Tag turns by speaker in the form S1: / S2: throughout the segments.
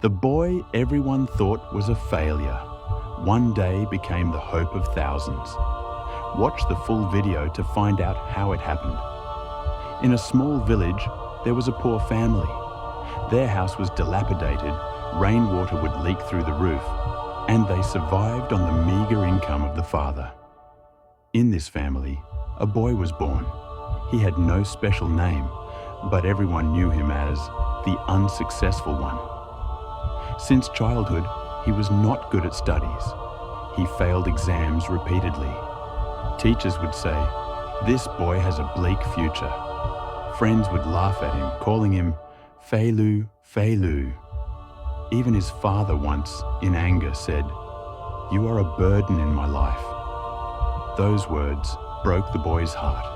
S1: The boy everyone thought was a failure one day became the hope of thousands. Watch the full video to find out how it happened. In a small village, there was a poor family. Their house was dilapidated, rainwater would leak through the roof, and they survived on the meager income of the father. In this family, a boy was born. He had no special name, but everyone knew him as the unsuccessful one. Since childhood, he was not good at studies. He failed exams repeatedly. Teachers would say, "This boy has a bleak future." Friends would laugh at him, calling him Feilu, Feilu. Even his father once, in anger, said, "You are a burden in my life." Those words broke the boy's heart,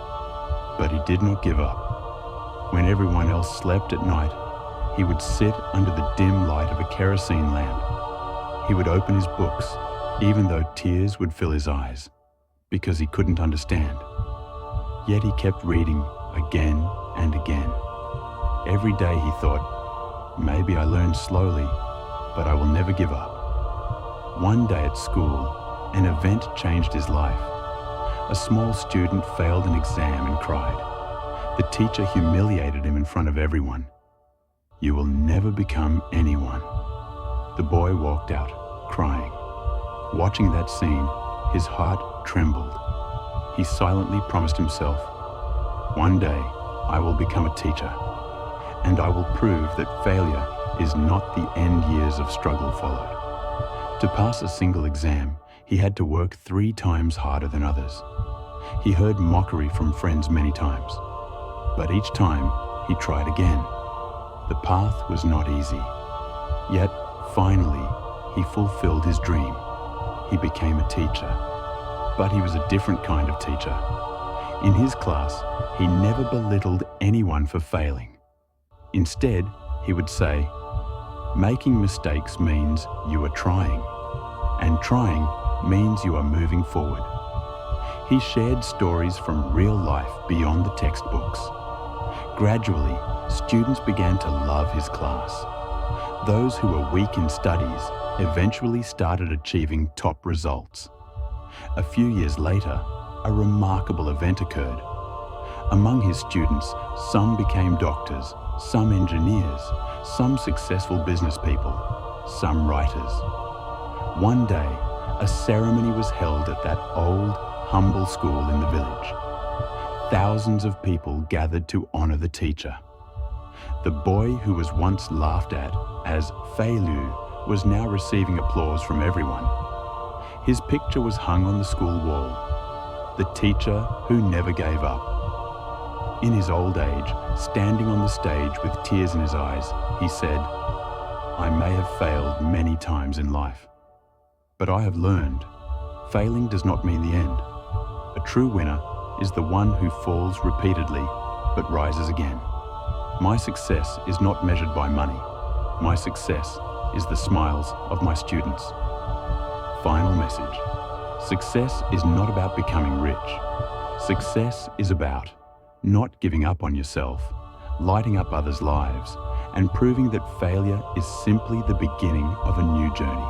S1: but he did not give up. When everyone else slept at night, he would sit under the dim light of a kerosene lamp. He would open his books, even though tears would fill his eyes, because he couldn't understand. Yet he kept reading again and again. Every day he thought, "Maybe I learned slowly, but I will never give up." One day at school, an event changed his life. A small student failed an exam and cried. The teacher humiliated him in front of everyone. "You will never become anyone." The boy walked out, crying. Watching that scene, his heart trembled. He silently promised himself, "One day I will become a teacher, and I will prove that failure is not the end years of struggle followed." To pass a single exam, he had to work 3 times harder than others. He heard mockery from friends many times, but each time he tried again. The path was not easy. Yet, finally, he fulfilled his dream. He became a teacher. But he was a different kind of teacher. In his class, he never belittled anyone for failing. Instead, he would say, "Making mistakes means you are trying, and trying means you are moving forward." He shared stories from real life beyond the textbooks. Gradually, students began to love his class. Those who were weak in studies eventually started achieving top results. A few years later, a remarkable event occurred. Among his students, some became doctors, some engineers, some successful business people, some writers. One day, a ceremony was held at that old, humble school in the village. Thousands of people gathered to honor the teacher. The boy who was once laughed at as Feilu was now receiving applause from everyone. His picture was hung on the school wall, the teacher who never gave up. In his old age, standing on the stage with tears in his eyes, he said, "I may have failed many times in life, but I have learned failing does not mean the end. A true winner is the one who falls repeatedly but rises again. My success is not measured by money. My success is the smiles of my students." Final message. Success is not about becoming rich. Success is about not giving up on yourself, lighting up others' lives, and proving that failure is simply the beginning of a new journey.